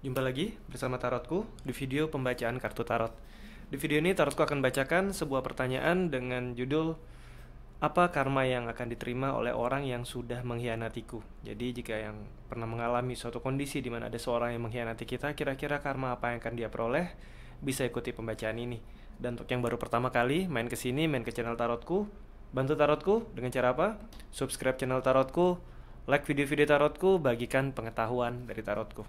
Jumpa lagi bersama Tarotku di video pembacaan kartu tarot. Di video ini Tarotku akan bacakan sebuah pertanyaan dengan judul apa karma yang akan diterima oleh orang yang sudah mengkhianatiku. Jadi jika yang pernah mengalami suatu kondisi di mana ada seorang yang mengkhianati kita, kira-kira karma apa yang akan dia peroleh? Bisa ikuti pembacaan ini. Dan untuk yang baru pertama kali main ke sini, main ke channel Tarotku, bantu Tarotku dengan cara apa? Subscribe channel Tarotku, like video-video Tarotku, bagikan pengetahuan dari Tarotku.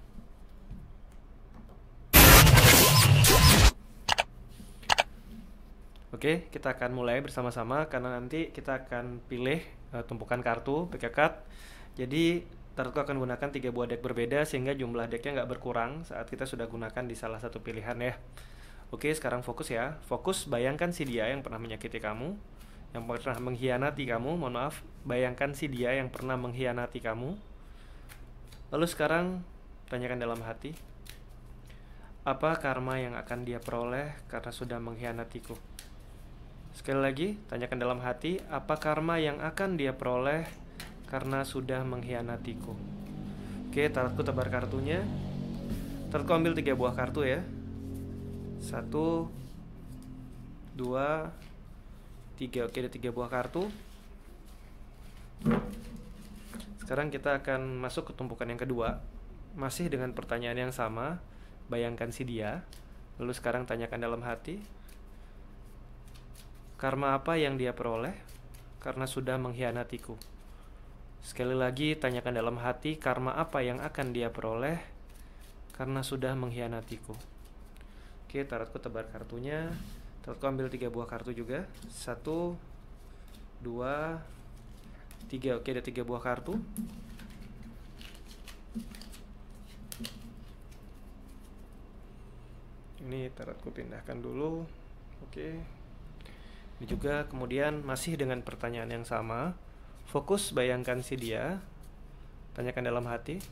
Oke, kita akan mulai bersama-sama karena nanti kita akan pilih tumpukan kartu pick a card. Jadi Tarotku akan gunakan 3 buah deck berbeda sehingga jumlah decknya nggak berkurang saat kita sudah gunakan di salah satu pilihan ya. Oke, sekarang fokus ya. Fokus, bayangkan si dia yang pernah menyakiti kamu, yang pernah mengkhianati kamu. Mohon maaf, bayangkan si dia yang pernah mengkhianati kamu. Lalu sekarang tanyakan dalam hati, apa karma yang akan dia peroleh karena sudah mengkhianatiku? Sekali lagi, tanyakan dalam hati, apa karma yang akan dia peroleh karena sudah mengkhianatiku? Oke, Tarotku tebar kartunya. Tarotku ambil 3 buah kartu ya. 1, 2, 3. Oke, ada 3 buah kartu. Sekarang kita akan masuk ke tumpukan yang kedua. Masih dengan pertanyaan yang sama. Bayangkan si dia. Lalu sekarang tanyakan dalam hati, karma apa yang dia peroleh karena sudah mengkhianatiku? Sekali lagi, tanyakan dalam hati, karma apa yang akan dia peroleh karena sudah mengkhianatiku? Oke, Tarotku tebar kartunya. Tarotku ambil 3 buah kartu juga. 1, 2, 3. Oke, ada 3 buah kartu. Ini Tarotku pindahkan dulu. Oke. Ini juga kemudian masih dengan pertanyaan yang sama. Fokus, bayangkan si dia. Tanyakan dalam hati,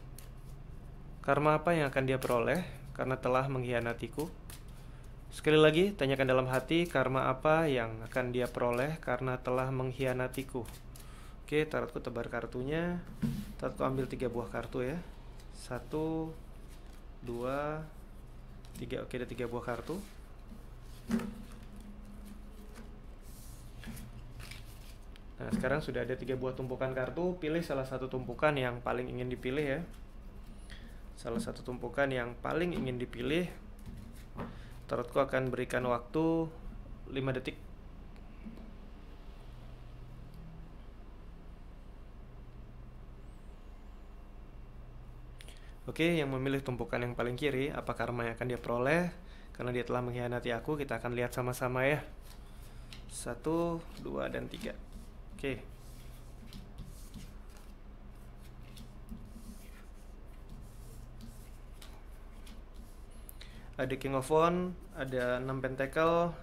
karma apa yang akan dia peroleh karena telah mengkhianatiku? Sekali lagi, tanyakan dalam hati, karma apa yang akan dia peroleh karena telah mengkhianatiku? Oke, Tarotku tebar kartunya. Tarotku ambil 3 buah kartu ya. 1, 2, 3. Oke, ada 3 buah kartu. Nah, sekarang sudah ada 3 buah tumpukan kartu. Pilih salah satu tumpukan yang paling ingin dipilih ya. Salah satu tumpukan yang paling ingin dipilih. Tarotku akan berikan waktu 5 detik. Oke, yang memilih tumpukan yang paling kiri, apa karma yang akan dia peroleh karena dia telah mengkhianati aku? Kita akan lihat sama-sama ya. 1, 2, dan 3. Oke. Ada King of Wands, ada 6 Pentacle,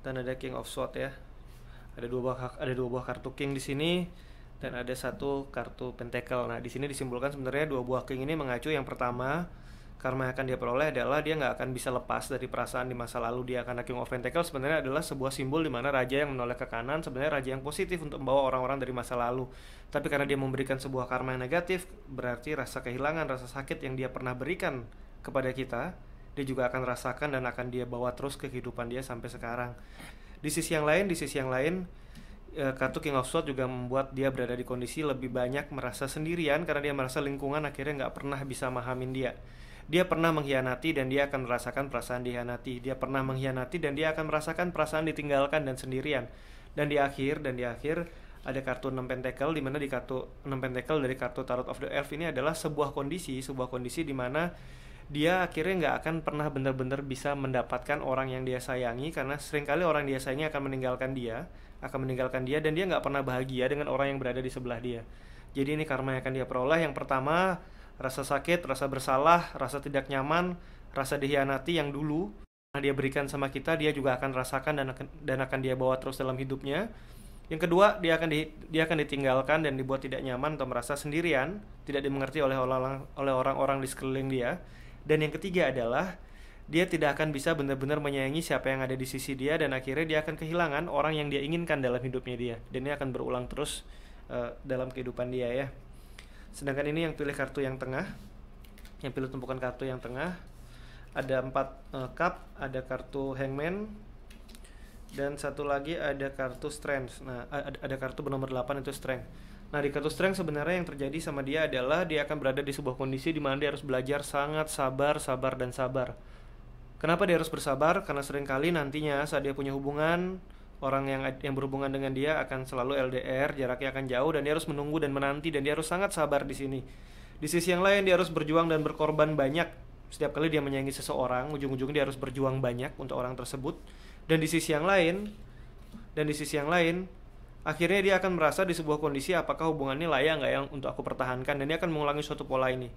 dan ada King of Swords ya. Ada dua buah kartu King di sini dan ada 1 kartu Pentacle. Nah, di sini disimbolkan sebenarnya 2 buah King ini mengacu yang pertama, karma yang akan dia peroleh adalah dia nggak akan bisa lepas dari perasaan di masa lalu dia. Karena King of Pentacles sebenarnya adalah sebuah simbol di mana raja yang menoleh ke kanan, sebenarnya raja yang positif untuk membawa orang-orang dari masa lalu. Tapi karena dia memberikan sebuah karma yang negatif, berarti rasa kehilangan, rasa sakit yang dia pernah berikan kepada kita, dia juga akan rasakan dan akan dia bawa terus ke kehidupan dia sampai sekarang. Di sisi yang lain, kartu King of Swords juga membuat dia berada di kondisi lebih banyak merasa sendirian karena dia merasa lingkungan akhirnya nggak pernah bisa mahamin dia. Dia pernah mengkhianati dan dia akan merasakan perasaan dikhianati. Dia pernah mengkhianati dan dia akan merasakan perasaan ditinggalkan dan sendirian. Dan di akhir ada kartu 6 Pentacle, di mana di kartu 6 Pentacle dari kartu Tarot of the Elf ini adalah sebuah kondisi di mana dia akhirnya nggak akan pernah benar-benar bisa mendapatkan orang yang dia sayangi karena seringkali orang yang dia sayangi akan meninggalkan dia dan dia nggak pernah bahagia dengan orang yang berada di sebelah dia. Jadi ini karma yang akan dia peroleh. Yang pertama, rasa sakit, rasa bersalah, rasa tidak nyaman, rasa dikhianati yang dulu dia berikan sama kita, dia juga akan rasakan dan akan dia bawa terus dalam hidupnya. Yang kedua, dia akan ditinggalkan dan dibuat tidak nyaman atau merasa sendirian, tidak dimengerti oleh orang-orang di sekeliling dia. Dan yang ketiga adalah dia tidak akan bisa benar-benar menyayangi siapa yang ada di sisi dia, dan akhirnya dia akan kehilangan orang yang dia inginkan dalam hidupnya dia. Dan ini akan berulang terus dalam kehidupan dia ya. Sedangkan ini yang pilih kartu yang tengah, yang pilih tumpukan kartu yang tengah. Ada 4 cup, ada kartu hangman, dan satu lagi ada kartu strength. Nah, ada kartu bernomor 8 itu strength. Nah, di kartu strength sebenarnya yang terjadi sama dia adalah dia akan berada di sebuah kondisi di mana dia harus belajar sangat sabar, dan sabar. Kenapa dia harus bersabar? Karena seringkali nantinya saat dia punya hubungan, orang yang berhubungan dengan dia akan selalu LDR, jaraknya akan jauh, dan dia harus menunggu dan menanti, dan dia harus sangat sabar di sini. Di sisi yang lain, dia harus berjuang dan berkorban banyak. Setiap kali dia menyayangi seseorang, ujung-ujungnya dia harus berjuang banyak untuk orang tersebut. Dan di sisi yang lain, akhirnya dia akan merasa di sebuah kondisi apakah hubungannya layak nggak yang untuk aku pertahankan, dan dia akan mengulangi suatu pola ini.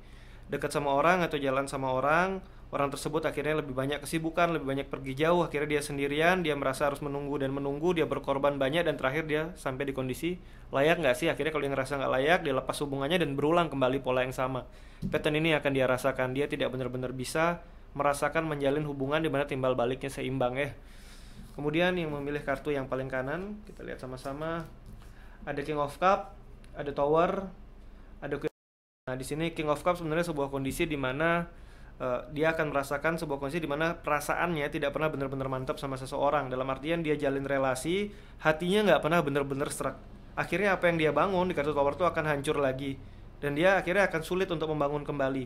Dekat sama orang atau jalan sama orang tersebut akhirnya lebih banyak kesibukan, lebih banyak pergi jauh, akhirnya dia sendirian, dia merasa harus menunggu, dia berkorban banyak, dan terakhir dia sampai di kondisi layak nggak sih. Akhirnya kalau dia ngerasa nggak layak, dia lepas hubungannya dan berulang kembali pola yang sama. Pattern ini akan dia rasakan, dia tidak benar-benar bisa merasakan menjalin hubungan di mana timbal baliknya seimbang ya. Kemudian yang memilih kartu yang paling kanan, kita lihat sama-sama. Ada King of Cup, ada Tower, ada Queen. Nah, di sini King of Cup sebenarnya sebuah kondisi di mana dia akan merasakan sebuah kondisi di mana perasaannya tidak pernah benar-benar mantap sama seseorang. Dalam artian dia jalin relasi, hatinya nggak pernah benar-benar serak. Akhirnya apa yang dia bangun di kartu Tower itu akan hancur lagi, dan dia akhirnya akan sulit untuk membangun kembali.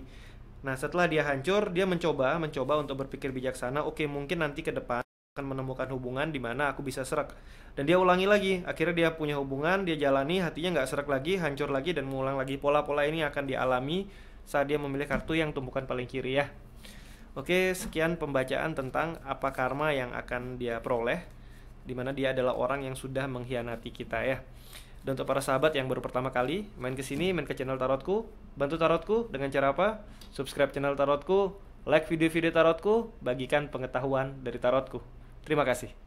Nah, setelah dia hancur, dia mencoba untuk berpikir bijaksana. Oke, mungkin nanti ke depan akan menemukan hubungan di mana aku bisa serak, dan dia ulangi lagi. Akhirnya dia punya hubungan, dia jalani, hatinya nggak serak lagi, hancur lagi, dan mengulang lagi. Pola-pola ini akan dialami saat dia memilih kartu yang tumpukan paling kiri ya. Oke, sekian pembacaan tentang apa karma yang akan dia peroleh, dimana dia adalah orang yang sudah mengkhianati kita ya. Dan untuk para sahabat yang baru pertama kali main ke channel Tarotku, bantu Tarotku dengan cara apa? Subscribe channel Tarotku, like video-video Tarotku, bagikan pengetahuan dari Tarotku. Terima kasih.